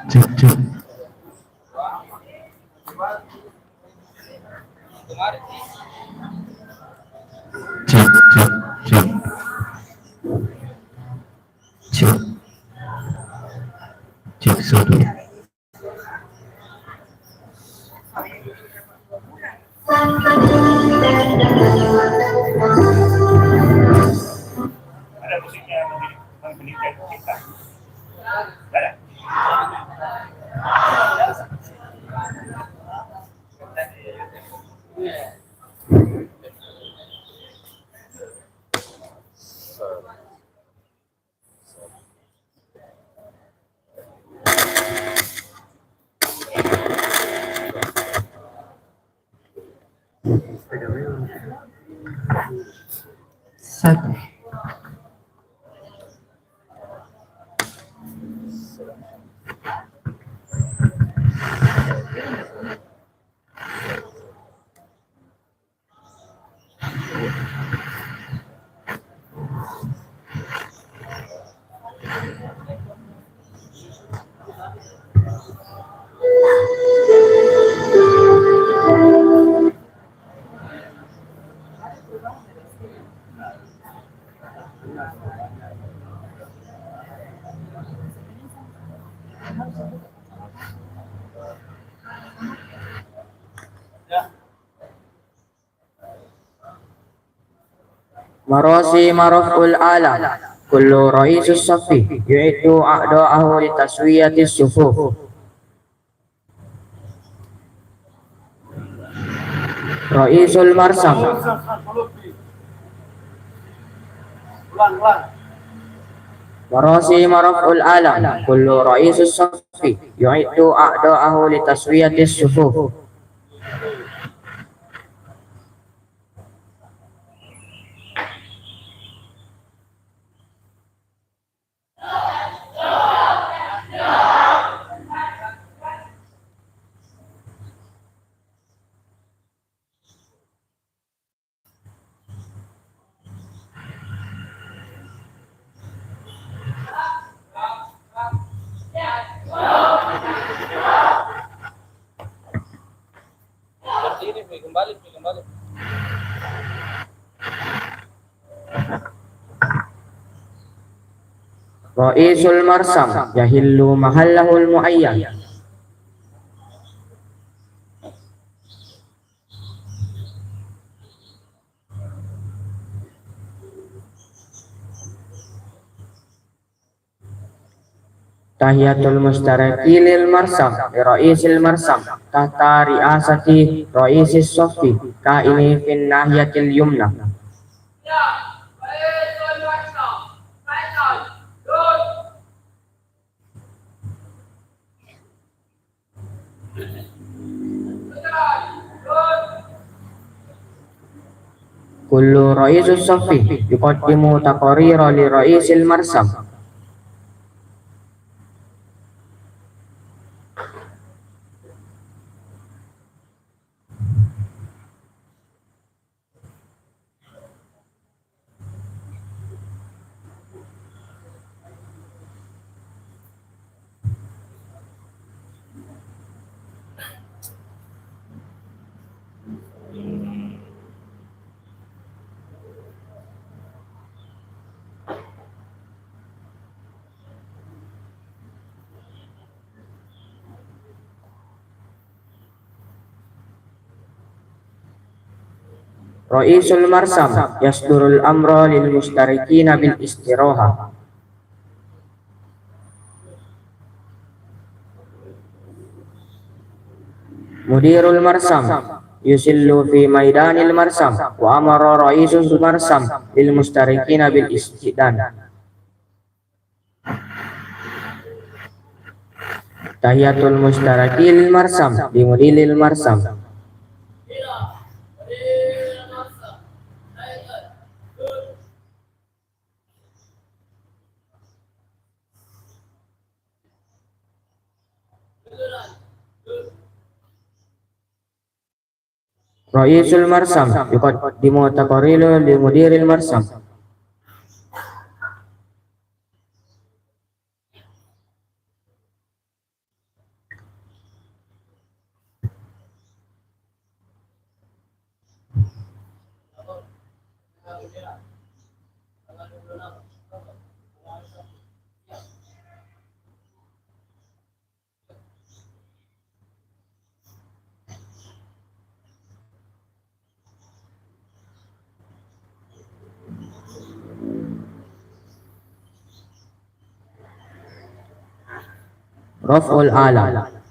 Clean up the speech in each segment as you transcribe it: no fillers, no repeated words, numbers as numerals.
Cek, cek. Cek, cek, cek. Cek. Cek satu. Ada musiknya pendidikan kita. Ada. Satu. Marasi maraful alam kullu ra'isus safi yu'idu a'da'ahu li taswiyatis sufuf. Ra'isul marsam Marasi maraful alam kullu ra'isus safi yu'idu a'da'ahu li taswiyatis sufuf. Kembali. Ra'isul marsam yahillu mahallahul muayyan. Tahiyatul mustaraki lil marsam ra'isil marsam tahta ri'asati ra'isis sofi kaini fin nahiyatil yumna. Kullu ra'isus sofi yuqaddimu taqarira li ra'isil marsam. Ra'isul marsam yasdurul amra lil mustarikina bil istiroha. Mudirul marsam yusillu fi maidanil marsam wa amara ra'isul marsam lil mustarikina bil istidan. Tahiyatul mustaraki lil marsam bi mudilil marsam. Ra'isul marsam yuqaddimu taqarilu li mudiril marsam. Raf'ul alam.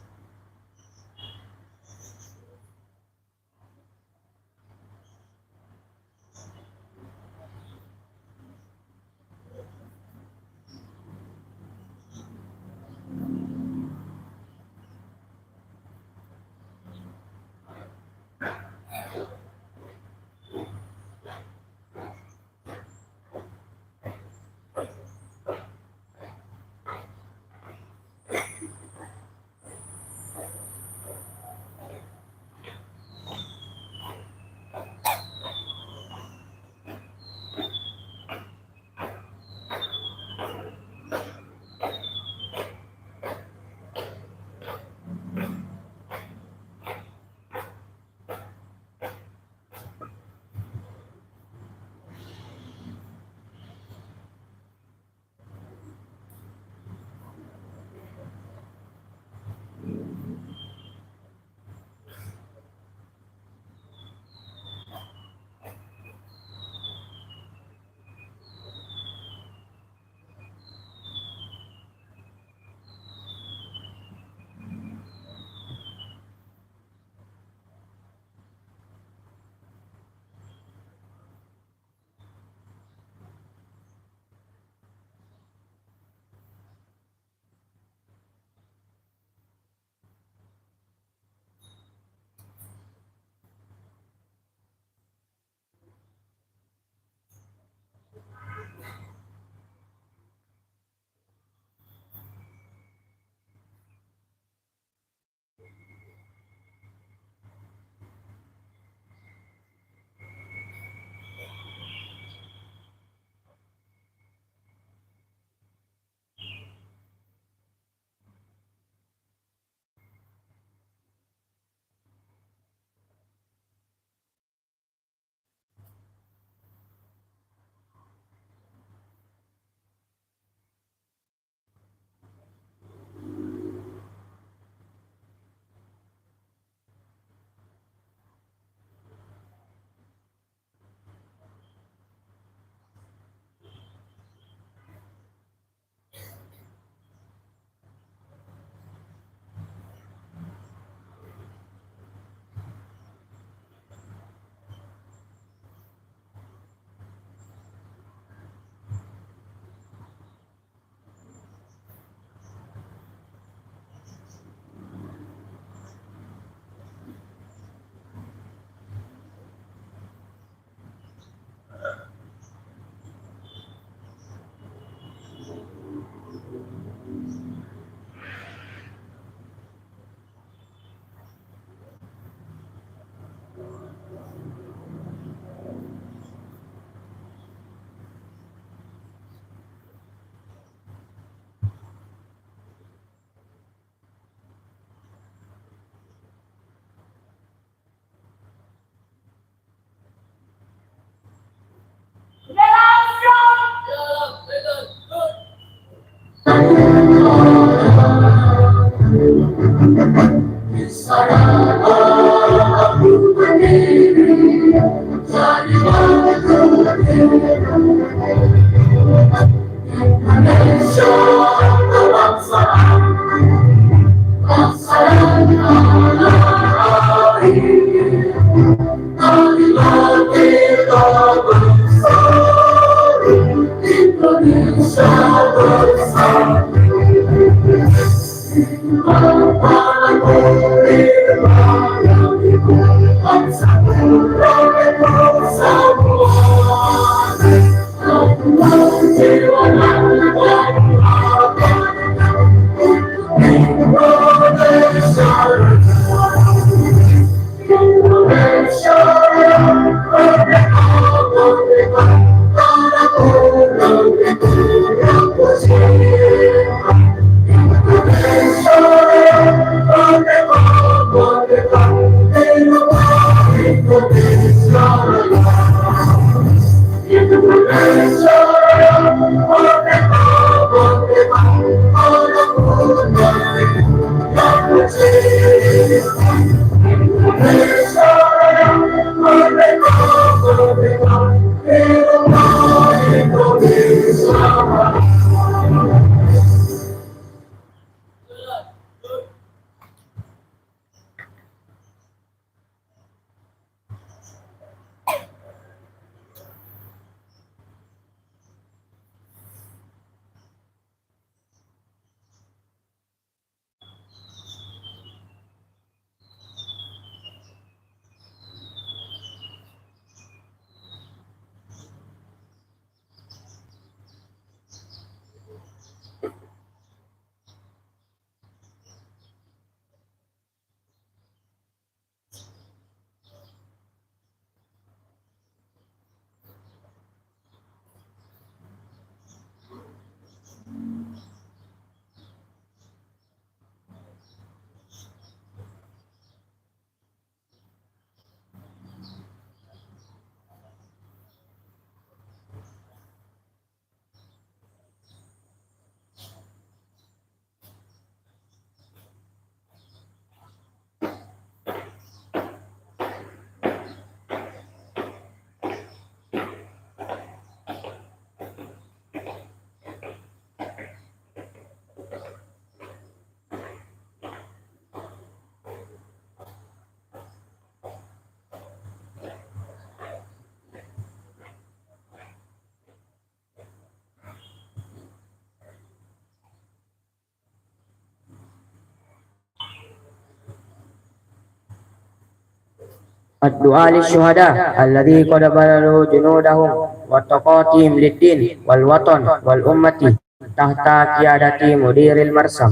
الدعاء للشهداء الذي قد بذلوا جنودهم وطاقاتهم للدين والوطن والأمة تحت قيادة مدير المرسم.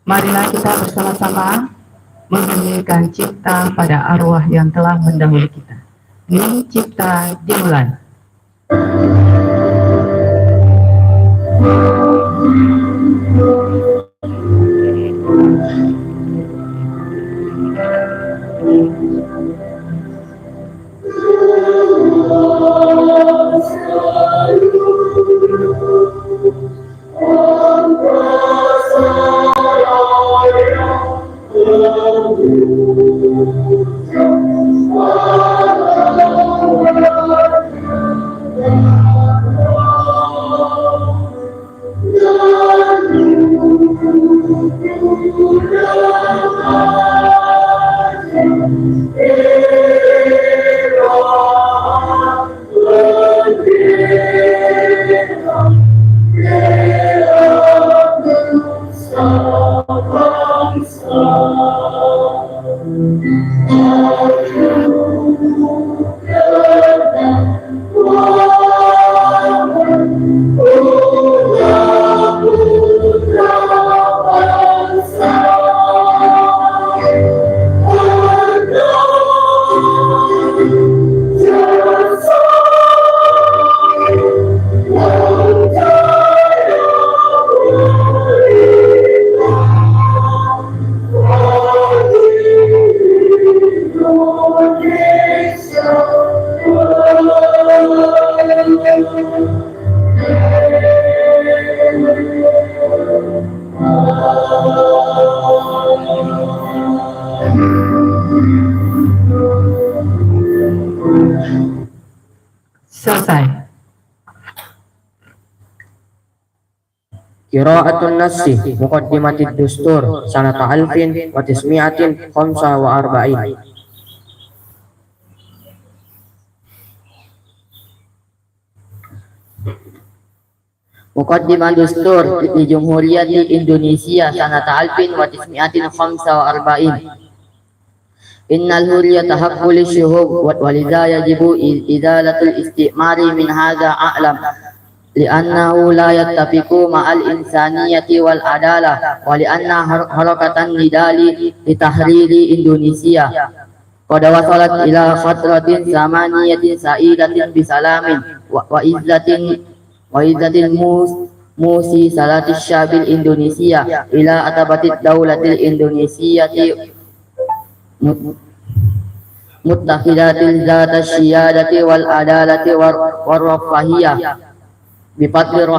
Marilah kita bersama-sama menyanyikan cipta pada arwah yang telah mendahului kita. Ini cipta dimulai. Selesai. Qira'atun Nassi Muqaddimatid Dustur sanata alfin wa tismi'atin khamsa wa arba'in. Muqaddimah Dustur di Jumhuriyati Indonesia sanata alfin wa tismi'atin khamsa wa arba'in. Innal hurriyata haqqul syuhub wa lidha yajibu izalatul istimari min hadha a'lam li'annahu la yattafiqu ma'al insaniyati wal adalah wa li'anna harakatan nidali li tahriri Indonesia qad wasalat ila fatratin zamaniyatin sa'idatin bisalamin wa izzatin musi salatis syabil Indonesia ila atabatid daulatil Indonesiati muttaqidatil zata syiyadati wal adalati war rafahiyah bifadli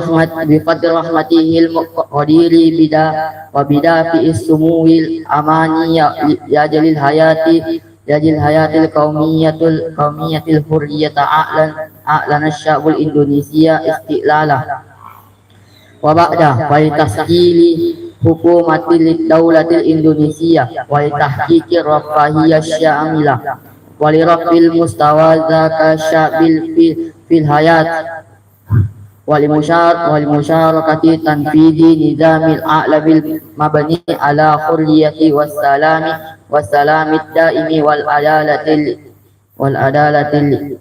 rahmatihil muqadiri bida wa bida fi ismuil amaniya ya jalil hayatil qaumiyatil hurriyata a'lan asyabul Indonesia istiqlala wa ba'da wa tasjili hukumatil daulatil Indonesia wa tahqiqir rafahiyah syamilah wa li rafil mustawa zaka syabil fil hayat wal musyarakati tanfidi nizamil a'labil mabni ala hurriyati wassalami daimi wal adalatil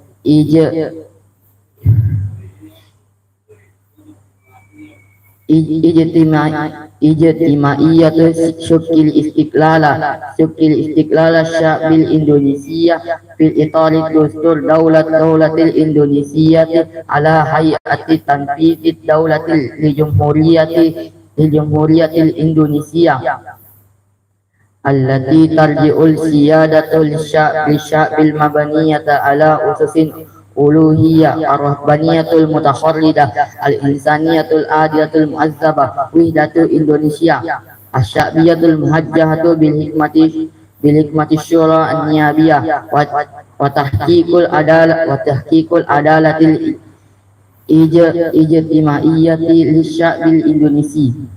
ijtimaiyatu syukil istiqlala syabil Indonesia fil itari dustur daulatil Indonesia ala hayati tanfidid daulatil li jumhuriyatil Indonesia allati tarji'ul siyadatul syabil mabaniyata ala ususin uluhiyah ar-rahbaniyatul mutakharridah al-insaniyatul adiyatul mu'azzabah wihdatul Indonesia asyabiyatul muhajjahatu bil hikmati syura an-niyabiyah wa tahqiqul adalatil ijtimaiyati lisyabil Indonesia.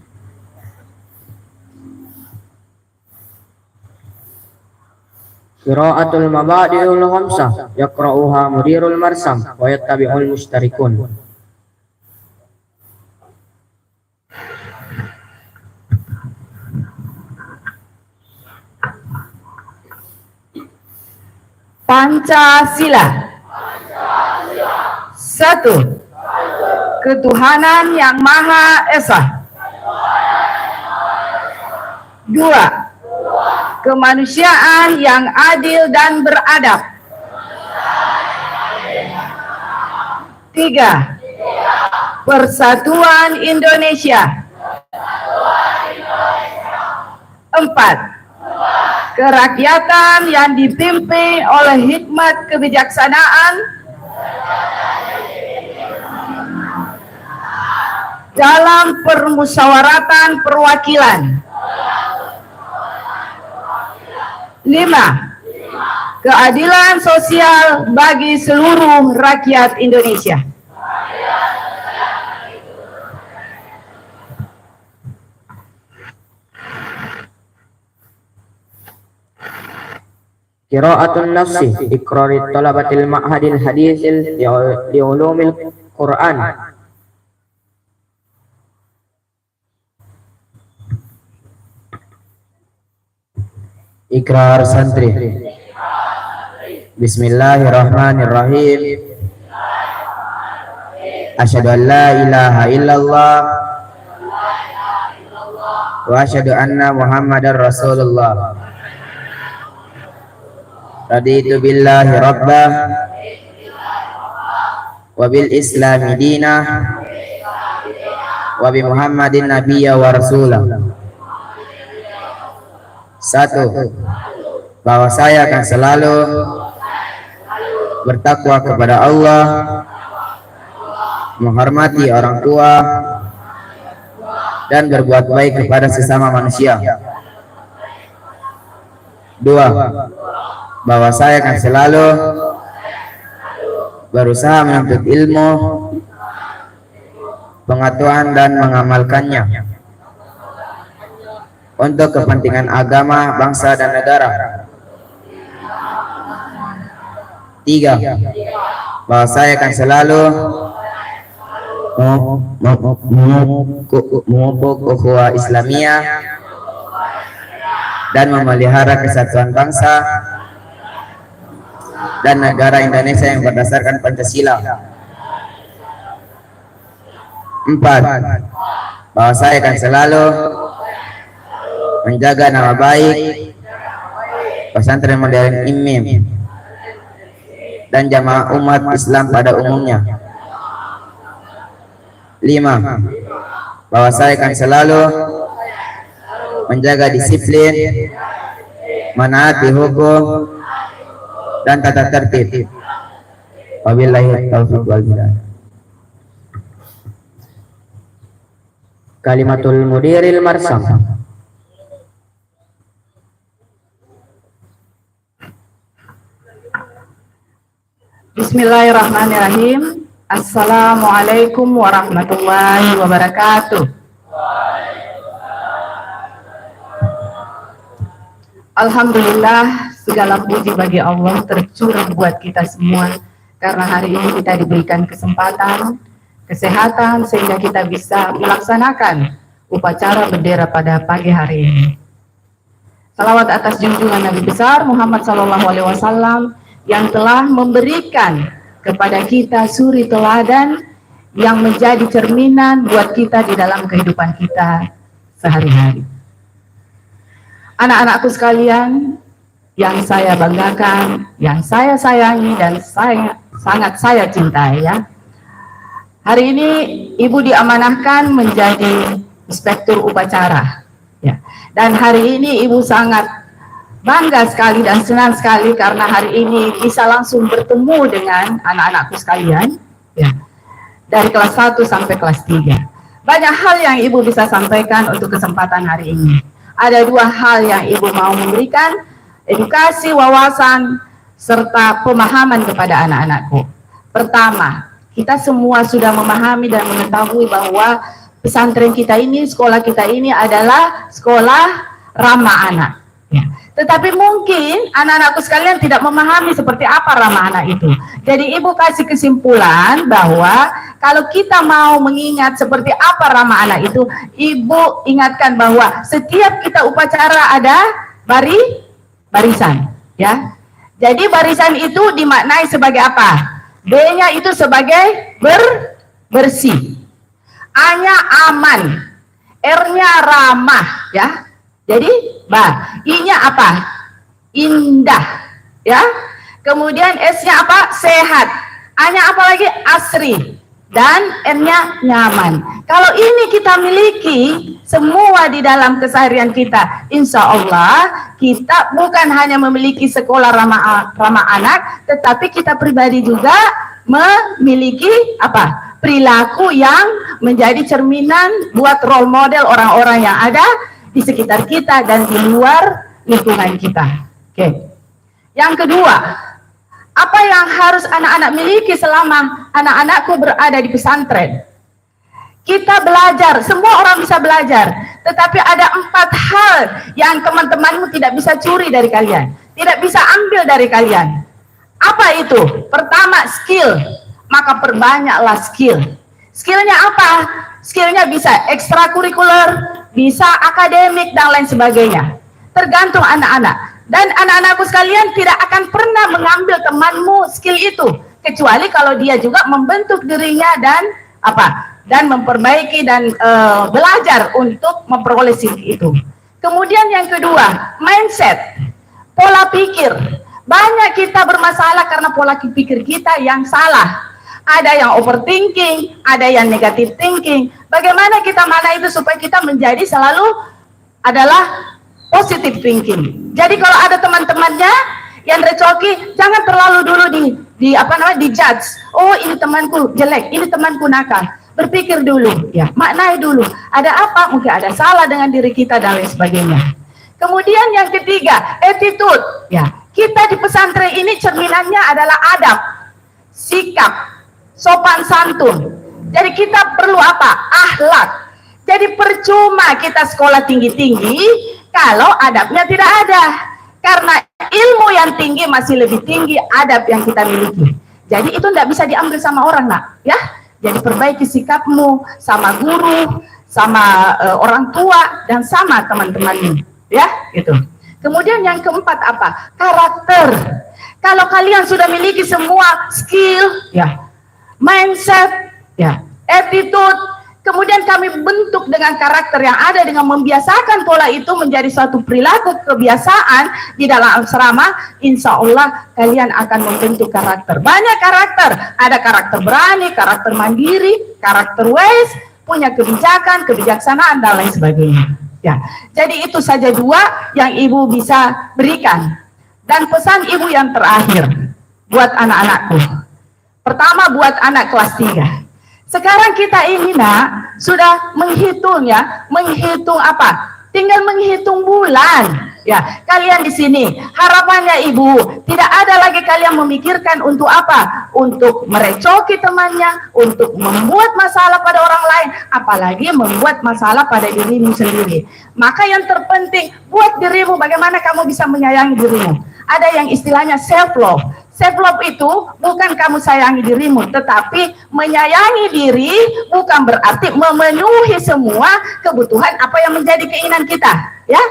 Qira'atul mabadi'ul khamsah yaqra'uha mudirul marsam wa yattabi'ul mustarikun. Pancasila. Satu, ketuhanan yang Maha Esa. Dua, kemanusiaan yang adil dan beradab. Tiga, persatuan Indonesia. Empat, kerakyatan yang dipimpin oleh hikmat kebijaksanaan dalam permusyawaratan perwakilan. Lima, keadilan sosial bagi seluruh rakyat Indonesia. Qira'atun nafsi iqrari talabatil ma'hadil hadisil li ulumil Qur'an. Ikrar santri. Bismillahirrahmanirrahim. Asyhadu an la ilaha illallah wa asyhadu anna Muhammadar Rasulullah. Raditu billahi rabbah wa bil islami dinah wa bi Muhammadin nabiyya wa rasulah. Satu, bahwa saya akan selalu bertakwa kepada Allah, menghormati orang tua, dan berbuat baik kepada sesama manusia. Dua, bahwa saya akan selalu berusaha menuntut ilmu, pengetahuan dan mengamalkannya untuk kepentingan agama, bangsa dan negara. Tiga, bahwa saya akan selalu memupuk ukhuwah Islamiyah dan memelihara kesatuan bangsa dan negara Indonesia yang berdasarkan Pancasila. Empat, bahwa saya akan selalu menjaga nama baik pesantren modern IMIM dan jamaah umat Islam pada umumnya. Lima, bahwa saya akan selalu menjaga disiplin, menaati hukum dan tata tertib. Wabillahi taufiq wal hidayah. Kalimatul mudiril marsam. Bismillahirrahmanirrahim. Assalamualaikum warahmatullahi wabarakatuh. Alhamdulillah, segala puji bagi Allah tercurah buat kita semua, karena hari ini kita diberikan kesempatan, kesehatan, sehingga kita bisa melaksanakan upacara bendera pada pagi hari ini. Salawat atas junjungan Nabi besar Muhammad SAW yang telah memberikan kepada kita suri teladan yang menjadi cerminan buat kita di dalam kehidupan kita sehari-hari. Anak-anakku sekalian yang saya banggakan, yang saya sayangi dan sangat saya cintai ya. Hari ini Ibu diamanahkan menjadi inspektur upacara ya. Dan hari ini Ibu sangat bangga sekali dan senang sekali karena hari ini bisa langsung bertemu dengan anak-anakku sekalian ya, dari kelas 1 sampai kelas 3. Banyak hal yang Ibu bisa sampaikan untuk kesempatan hari ini. Ada 2 hal yang Ibu mau memberikan, edukasi, wawasan, serta pemahaman kepada anak-anakku. Pertama, kita semua sudah memahami dan mengetahui bahwa pesantren kita ini, sekolah kita ini adalah sekolah ramah anak ya. Tetapi mungkin anak-anakku sekalian tidak memahami seperti apa ramah anak itu. Jadi Ibu kasih kesimpulan bahwa kalau kita mau mengingat seperti apa ramah anak itu, Ibu ingatkan bahwa setiap kita upacara ada barisan ya. Jadi barisan itu dimaknai sebagai apa? B-nya itu sebagai bersih. A-nya aman. R-nya ramah, ya. Jadi, I-nya apa? Indah, ya. Kemudian S-nya apa? Sehat. A-nya apa lagi? Asri. Dan N-nya nyaman. Kalau ini kita miliki semua di dalam keseharian kita, insya Allah kita bukan hanya memiliki sekolah ramah anak, tetapi kita pribadi juga memiliki apa? Perilaku yang menjadi cerminan buat role model orang-orang yang ada di sekitar kita dan di luar lingkungan kita. Oke. Yang kedua, apa yang harus anak-anak miliki selama anak-anakku berada di pesantren? Kita belajar, semua orang bisa belajar, tetapi ada 4 hal yang teman-temanmu tidak bisa curi dari kalian, tidak bisa ambil dari kalian. Apa itu? Pertama, skill. Maka perbanyaklah skill. Skillnya apa? Skillnya bisa ekstrakurikuler, bisa akademik, dan lain sebagainya. Tergantung anak-anak. Dan anak-anakku sekalian tidak akan pernah mengambil temanmu skill itu, kecuali kalau dia juga membentuk dirinya dan apa? Dan memperbaiki dan belajar untuk memperoleh skill itu. Kemudian yang kedua, mindset, pola pikir. Banyak kita bermasalah karena pola pikir kita yang salah. Ada yang overthinking, ada yang negative thinking. Bagaimana kita mana itu supaya kita menjadi selalu adalah positive thinking. Jadi kalau ada teman-temannya yang recoki, jangan terlalu dulu dijudge. Oh, ini temanku jelek, ini temanku nakal. Berpikir dulu, ya, maknai dulu. Ada apa? Mungkin ada salah dengan diri kita dan lain sebagainya. Kemudian yang ketiga, attitude. Ya, kita di pesantren ini cerminannya adalah adab, sikap, sopan santun. Jadi kita perlu apa? Akhlak. Jadi percuma kita sekolah tinggi-tinggi kalau adabnya tidak ada. Karena ilmu yang tinggi masih lebih tinggi adab yang kita miliki. Jadi itu tidak bisa diambil sama orang, nak, ya. Jadi perbaiki sikapmu sama guru, sama orang tua, dan sama teman-temanmu, ya, gitu. Kemudian yang keempat apa? Karakter. Kalau kalian sudah miliki semua skill, ya, mindset, ya, attitude, kemudian kami bentuk dengan karakter yang ada dengan membiasakan pola itu menjadi suatu perilaku kebiasaan di dalam asrama, insya Allah kalian akan membentuk karakter. Banyak karakter, ada karakter berani, karakter mandiri, karakter wise, punya kebijakan, kebijaksanaan, dan lain sebagainya. Ya, jadi itu saja 2 yang ibu bisa berikan. Dan pesan ibu yang terakhir buat anak-anakku. Pertama buat anak kelas 3. Sekarang kita ini, nak, sudah menghitung, ya, menghitung apa? Tinggal menghitung bulan. Ya, kalian di sini, harapannya ibu, tidak ada lagi kalian memikirkan untuk apa? Untuk merecoki temannya, untuk membuat masalah pada orang lain, apalagi membuat masalah pada dirimu sendiri. Maka yang terpenting, buat dirimu bagaimana kamu bisa menyayangi dirimu. Ada yang istilahnya self-love. Self-love itu bukan kamu sayangi dirimu, tetapi menyayangi diri bukan berarti memenuhi semua kebutuhan apa yang menjadi keinginan kita, ya.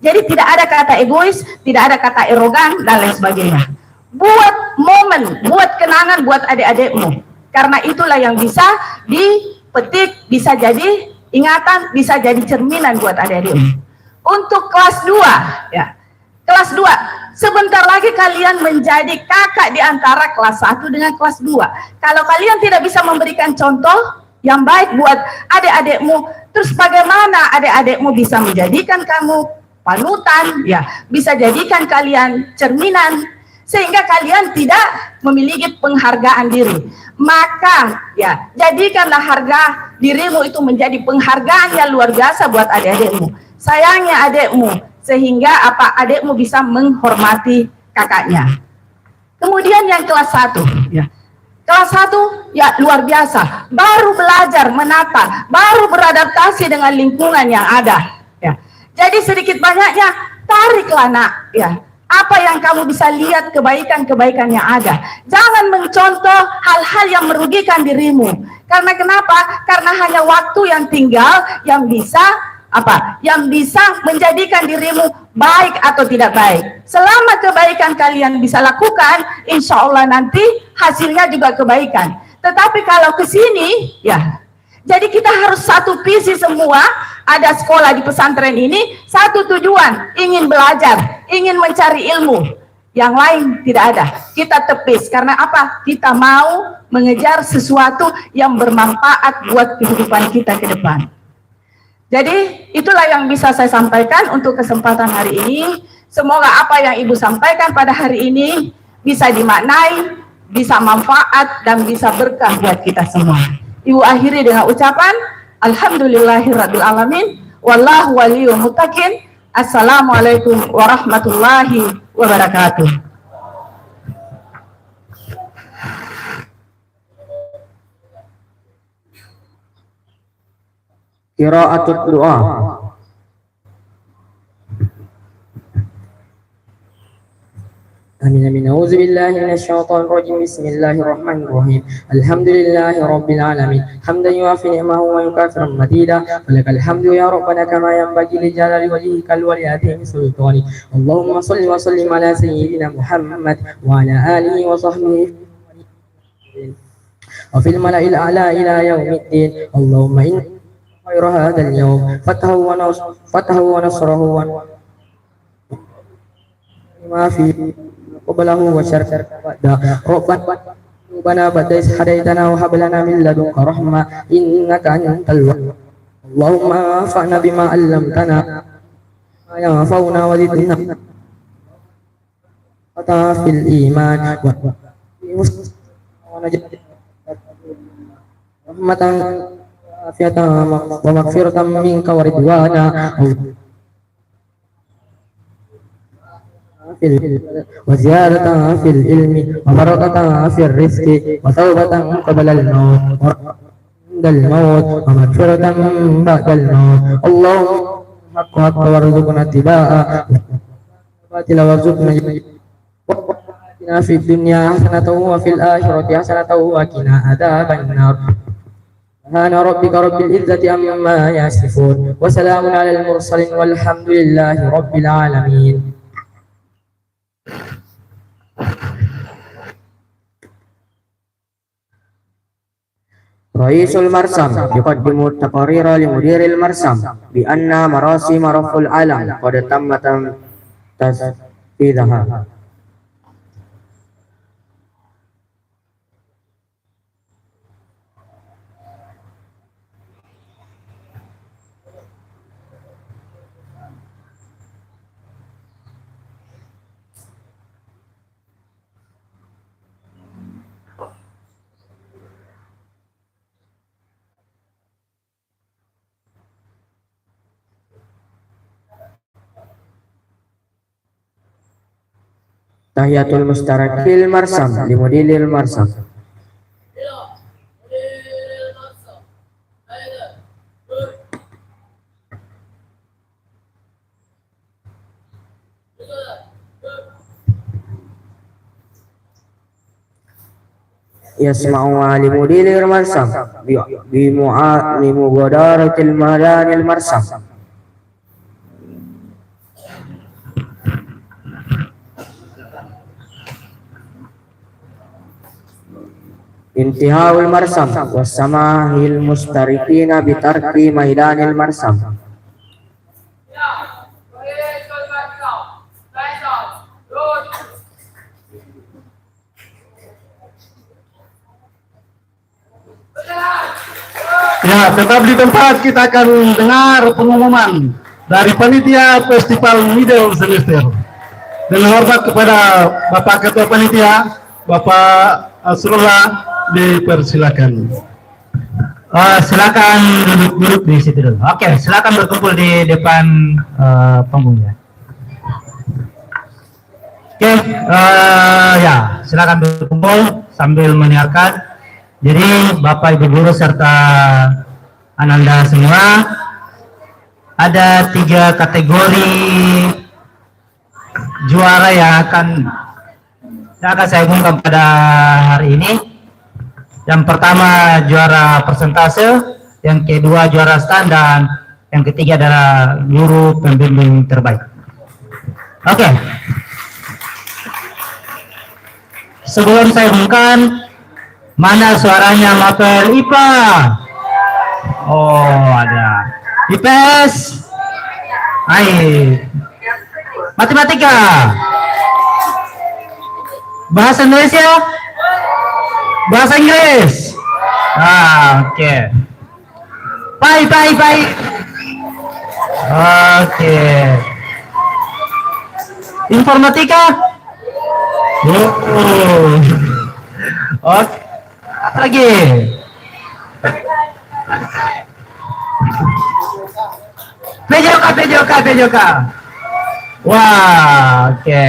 Jadi tidak ada kata egois, tidak ada kata erogan, dan lain sebagainya. Buat momen, buat kenangan buat adik-adikmu. Karena itulah yang bisa dipetik, bisa jadi ingatan, bisa jadi cerminan buat adik-adikmu. Untuk kelas 2, ya. Kelas 2, sebentar lagi kalian menjadi kakak di antara kelas 1 dengan kelas 2. Kalau kalian tidak bisa memberikan contoh yang baik buat adik-adikmu, terus bagaimana adik-adikmu bisa menjadikan kamu panutan, ya, bisa jadikan kalian cerminan, sehingga kalian tidak memiliki penghargaan diri. Maka, ya, jadikanlah harga dirimu itu menjadi penghargaan yang luar biasa buat adik-adikmu. Sayangi adikmu, sehingga apa, adikmu bisa menghormati kakaknya. Kemudian yang kelas 1, ya. Kelas 1, ya, luar biasa, baru belajar menata, baru beradaptasi dengan lingkungan yang ada, ya. Jadi sedikit banyaknya tariklah, nak, ya, apa yang kamu bisa lihat kebaikan-kebaikan yang ada. Jangan mencontoh hal-hal yang merugikan dirimu. Karena kenapa? Karena hanya waktu yang tinggal yang bisa apa? Yang bisa menjadikan dirimu baik atau tidak baik. Selama kebaikan kalian bisa lakukan, insya Allah nanti hasilnya juga kebaikan. Tetapi kalau ke sini, ya, jadi kita harus satu visi semua. Ada sekolah di pesantren ini, satu tujuan, ingin belajar, ingin mencari ilmu. Yang lain tidak ada. Kita tepis, karena apa? Kita mau mengejar sesuatu yang bermanfaat buat kehidupan kita ke depan. Jadi itulah yang bisa saya sampaikan untuk kesempatan hari ini. Semoga apa yang Ibu sampaikan pada hari ini bisa dimaknai, bisa manfaat, dan bisa berkah buat kita semua. Ibu akhiri dengan ucapan Alhamdulillahirabbil alamin, wallahu waliyul muttaqin. Assalamualaikum warahmatullahi wabarakatuh. Qira'atul doa. Amin amin. A'udzu billahi minasyaitonir rajim. Bismillahirrahmanirrahim. Alhamdulillahi rabbil alamin. Hamdan yuwafi ni'amahu wa yukafiru madida. Walakal hamdu ya rabbana kama yanbaghi li jalali wajhikal wa li azimi sultani. Allahumma shalli wa sallim ala sayyidina Muhammad wa ala alihi wa sahbihi wa fil mala'il a'la ila yaumiddin. Allahumma inna khayra hadzal yawm fatahu wa nasrahu wa ma fi qablahu wa syarr Rabbana ba'da iz hadaitana wa hab lana min ladunka rahmah innaka antal wahhab. Allahumma anfa'na bima 'allamtana ma yanfa'una wa zidna fil iman wa najid rahmatan afiatan wa maghfiratan minka wa ridwana wa ziyadatan fil ilmi wa barakatan fil rizqi wa tawbatan qabla al-maut wa indal maut wa maghfiratan ba'dal maut. Allahumma haqqa warzuqna tiba'a batila warzuqna wa fid dunya hasanatan wa fil akhirati hasanatan wa qina adzaban nar. Subhana rabbika rabbil izzati amma yasifun wa salamun alal mursalin walhamdulillahi rabbil alamin. Raisul Marsam yuqaddimu taqarira li mudiril Marsam bi anna marasim raful alam qad tammatan tasfidaha. Tahiyatul mustarakil marsam limudilil marsam. Yasma'u limudilil marsam bi mughadaratil madanil marsam. Intihaul marsam wassamahil mustarikina bitarki maidanil marsam. Ya, tetap di tempat kita akan dengar pengumuman dari panitia Festival Middle Semester. Dengan hormat kepada Bapak Ketua Panitia, Bapak Asrullah, dipersilakan. Silakan duduk di situ dulu. Oke, silakan berkumpul di depan panggungnya. Oke, ya, silakan berkumpul sambil menyiarkan. Jadi Bapak Ibu guru serta Ananda semua, ada 3 kategori juara yang akan saya umumkan pada hari ini. Yang pertama juara persentase, yang kedua juara stand, dan yang ketiga adalah guru pembimbing terbaik. Oke. Sebelum saya umumkan, mana suaranya mapel IPA? Oh, ada. IPS? Hai. Matematika? Bahasa Indonesia? Bahasa Inggris? Oke. Pai. Oke. Informatika? Oh. Oke. Apa lagi? PJOK. Wah, oke.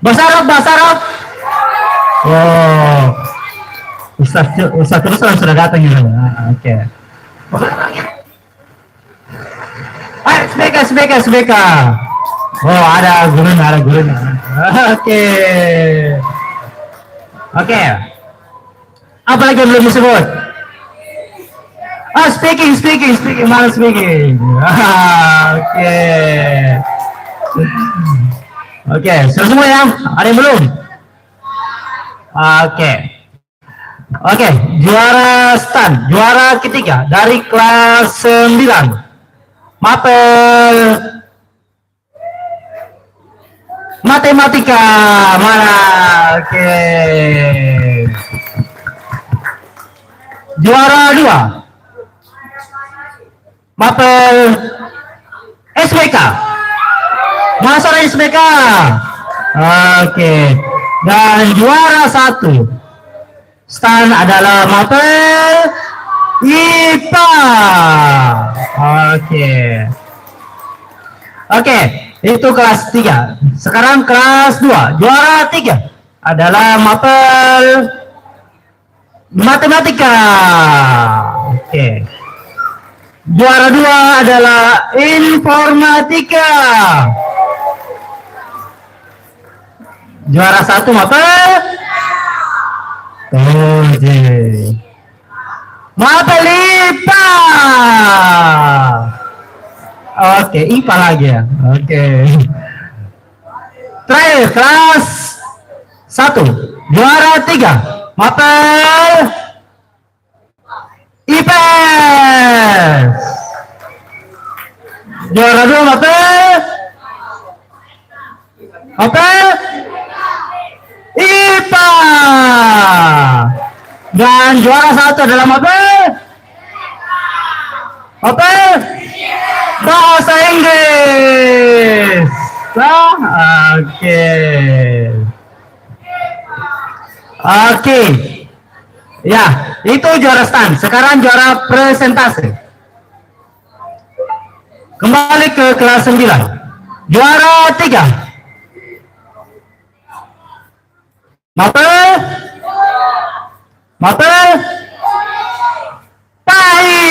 Bahasa Arab. Oh. Ustaz terus sudah datang ya. Oke. SBK. Oh, ada gurunya. Oke. Apa lagi yang belum disebut? Speaking. Mana speaking? Oke. Sudah semua ya? Ada yang belum? Oke. Juara stand. Juara ketiga dari kelas 9. Mapel matematika. Mana? Oke. Juara 2. Mapel SPK. Masa SPK. Oke. Dan juara 1 stand adalah mapel IPA. Oke, itu kelas 3. Sekarang kelas 2. Juara 3 adalah mapel matematika. Oke. Juara 2 adalah informatika. Juara 1 mapel mapel IPA. Oke, IPA lagi ya. Oke. Terakhir kelas 1. Juara 3 mapel IPS. Juara 2 mapel IPA. Dan juara 1 adalah mapel bahasa Inggris. Oke. Ya, itu juara stand. Sekarang juara presentasi. Kembali ke kelas 9. Juara 3 mapel PAI.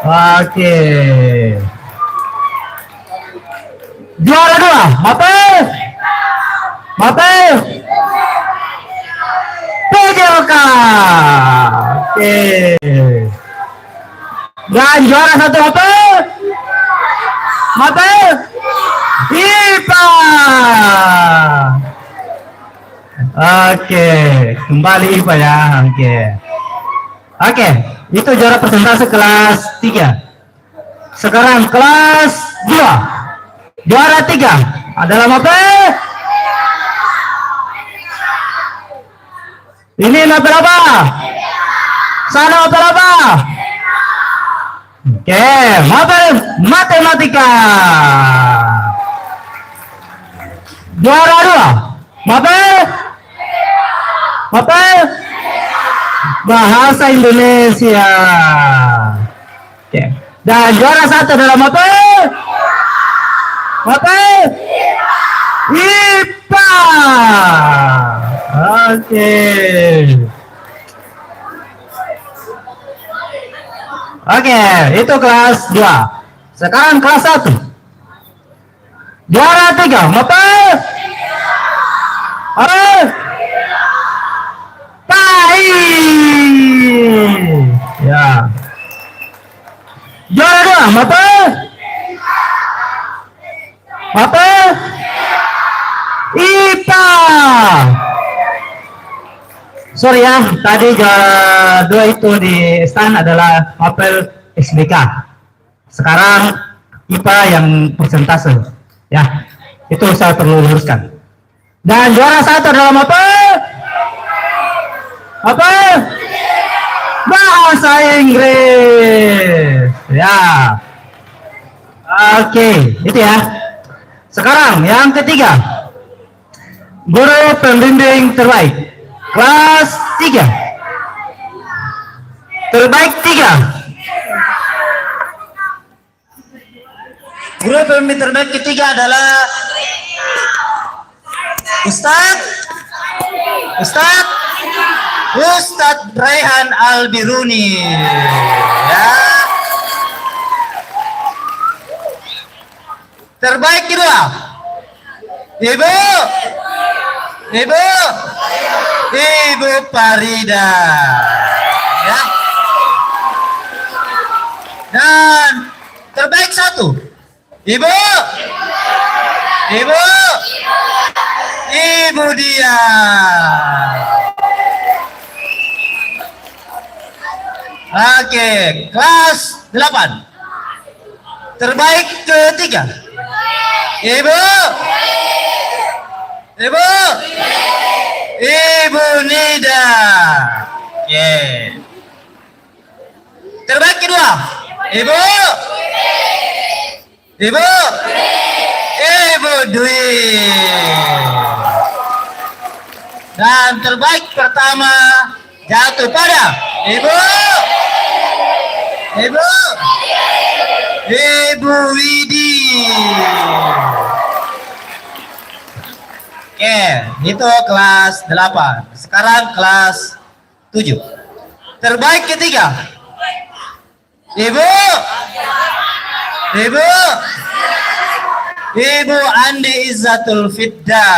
Oke. Juara 2 mapel PJOK. Oke. Dan juara 1 mapel IPA. Oke, kembali IPA ya. Oke, itu juara presentasi kelas 3. Sekarang kelas 2. Juara 3 adalah mapel. Ini mapel apa? Sana mapel apa? Oke, mapel matematika. Juara 2 mapel bahasa Indonesia. Oke. Dan juara 1 adalah mapel IPA. Oke, itu kelas 2. Sekarang kelas 1. Juara 3 mapel PAI. Ya. Dalam apa? Apa? IPA. Sorry ya, tadi dua itu di stand adalah mapel SBK. Sekarang IPA yang persentase. Ya, itu saya perlu luruskan. Dan juara satu adalah apa? Apa? Bahasa Inggris. Ya. Oke, itu ya. Sekarang yang ketiga, guru pembimbing terbaik kelas 3. Terbaik 3. Guru pembimbing terbaik ketiga adalah Ustadz Raihan Albiruni. Ya. Terbaik kedua, Ibu Farida. Ya. Dan terbaik satu, Ibu Dia. Oke, kelas 8. Terbaik ketiga, Ibu Nida. Oke. Terbaik kedua, Ibu Dwi. Dan terbaik pertama jatuh pada Ibu Widi. Oke, itu kelas 8. Sekarang kelas 7. Terbaik ketiga, Ibu Andi Izzatul Fidda.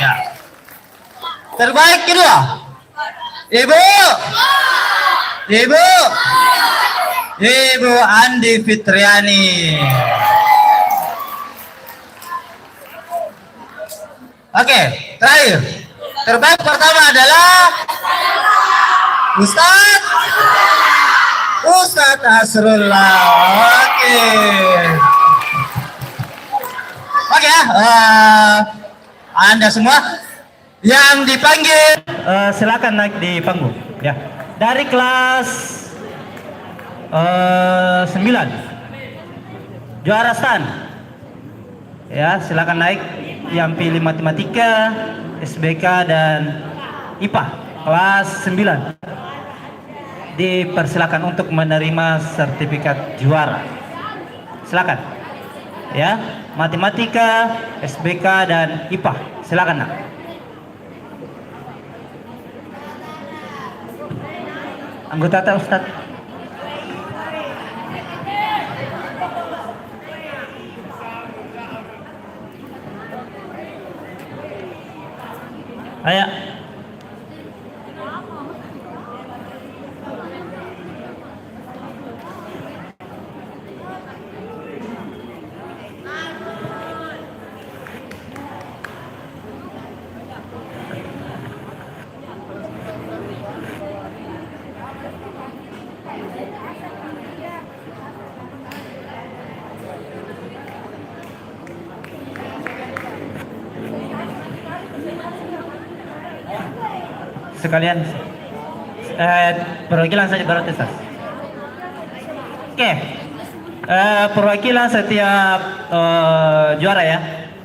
Ya. Terbaik kedua, Ibu Andi Fitriani. Oke, terakhir. Terbaik pertama adalah Ustadz Asrullah. Oke ya, Anda semua yang dipanggil silakan naik di panggung ya. Dari kelas 9 juara stand ya, silakan naik. Yang pilih matematika, SBK dan IPA kelas 9 dipersilakan untuk menerima sertifikat juara. Silakan ya, matematika, SBK dan IPA silakan nak. Anggota tak Ustadz? Ayo. Sekalian perwakilan saja berarti. Oke, perwakilan setiap juara ya.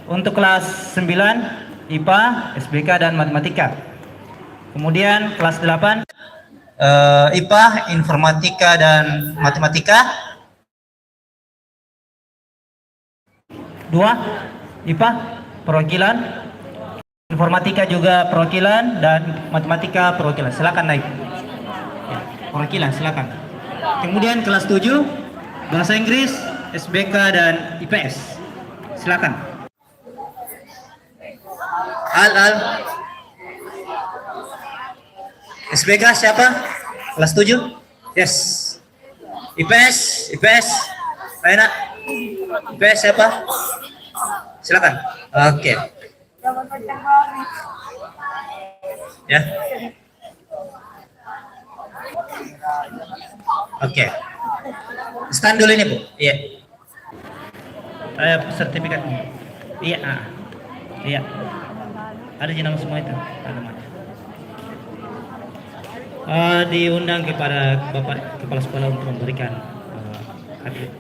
Untuk kelas 9 IPA, SBK dan matematika. Kemudian kelas 8 IPA, informatika dan matematika. 2 IPA perwakilan, informatika juga perwakilan dan matematika perwakilan. Silakan naik. Ya, perwakilan silakan. Kemudian kelas 7 bahasa Inggris, SBK dan IPS. Silakan. Al SBK siapa? Kelas 7? Yes. IPS, IPS. Ayo nak. IPS siapa? Silakan. Oke. Ya. Oke. Stand dulu ini, Bu. Iya. Sertifikatnya. Iya. Iya. Ada jenama semua itu. Ada. Diundang kepada Bapak Kepala Sekolah untuk memberikan atlet.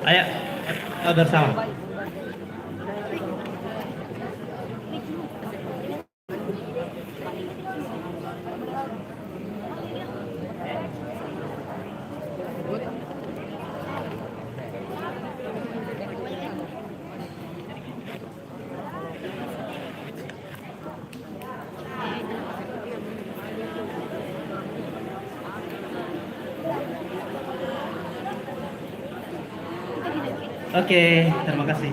Ayo, bersama. Oke, terima kasih.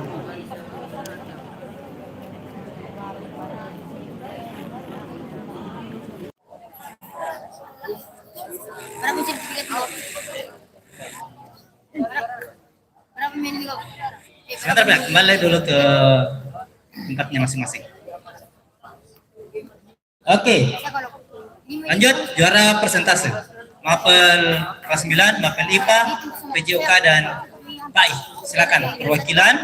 Sebentar, Pak. Kembali dulu ke tempatnya masing-masing. Oke. Lanjut, juara persentase. Mapel kelas 9, Mapel IPA, PJOK dan PAI. Silakan perwakilan.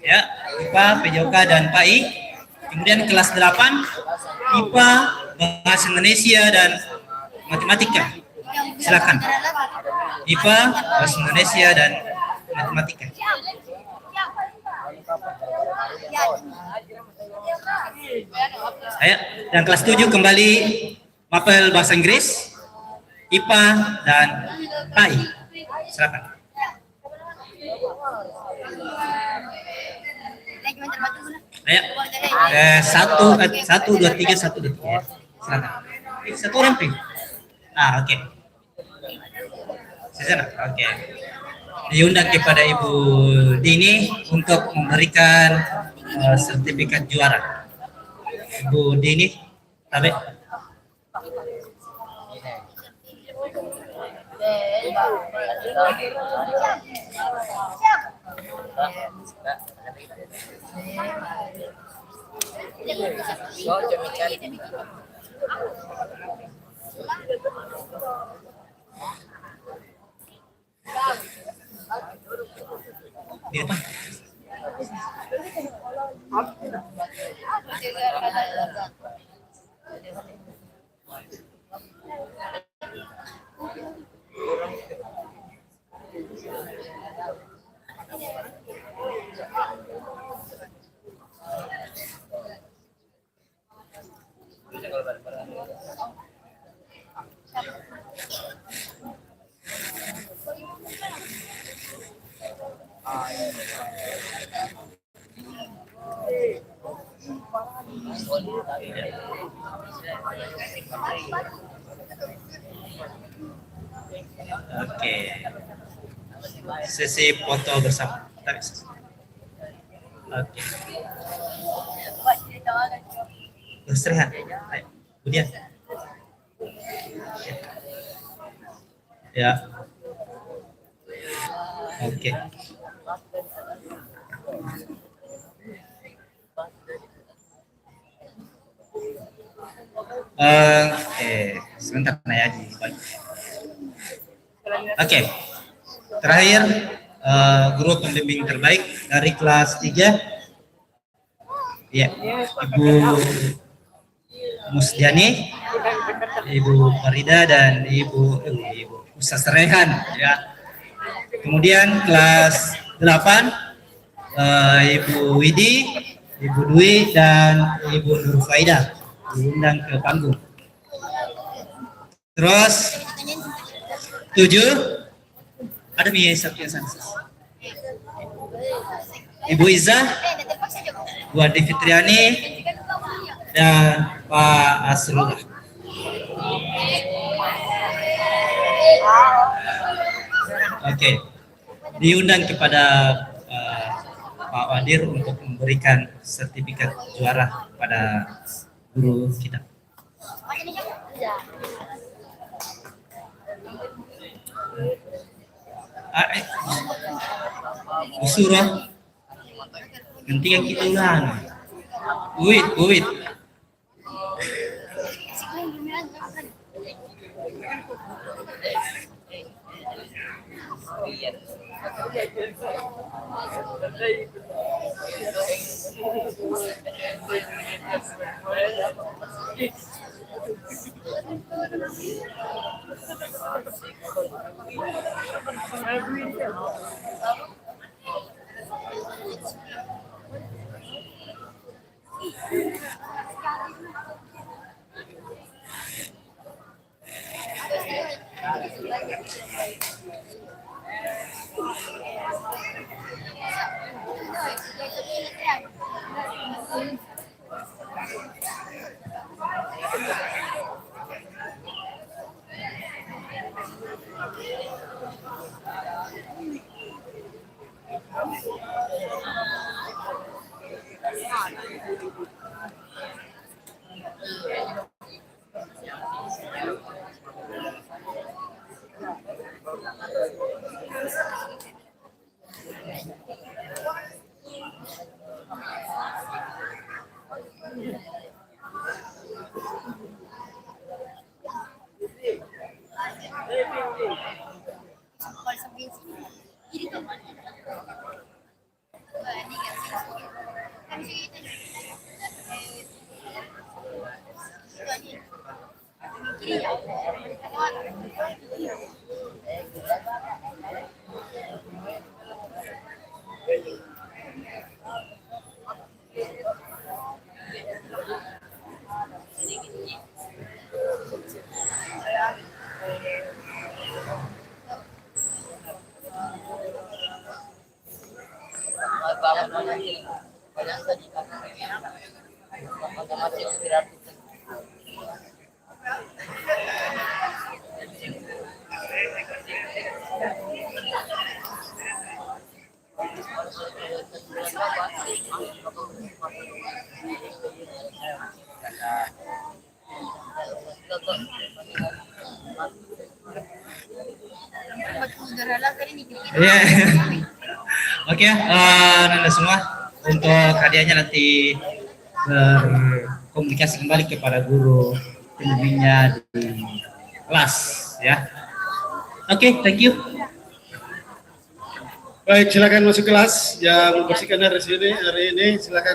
Ya, IPA, PJOK dan PAI. Kemudian kelas 8, IPA, Bahasa Indonesia dan Matematika. Silakan. IPA, Bahasa Indonesia dan Matematika. Ayo, dan kelas 7 kembali Mapel Bahasa Inggris, IPA dan PAI. Silakan. Ayo, 1, 2, 3, 1, 2, 3. Silakan. Satu orang pilih. Oke. Sana, oke. Diundang kepada Ibu Dini untuk memberikan sertifikat juara. Ibu Dini, tabe. Di depan. Oke. Sesi foto bersama. Oke. Istirahat. Ayo, kemudian. Ya. Oke. Sebentar Naya Haji. Oke. Terakhir guru pembimbing terbaik dari kelas 3. Ya, Ibu Musdiani, Ibu Farida dan Ibu Ustaz Rehan ya. Kemudian kelas 8 Ibu Widi, Ibu Dwi dan Ibu Nur Faida diundang ke panggung. Terus 7 ada Mia Sapia Sansus, Ibu Izzah, Bu Andi Fitriani dan Pak Asrullah. Oke, diundang kepada Pak Wadir untuk memberikan sertifikat juara pada guru kita. Usurah nanti yang kita ulang. Wait. Iya. Oke, Nanda semua untuk hadiahnya nanti berkomunikasi kembali kepada guru pembimbingnya di kelas ya. Oke, thank you. Baik, silakan masuk kelas. Yang membersihkan hari ini silakan.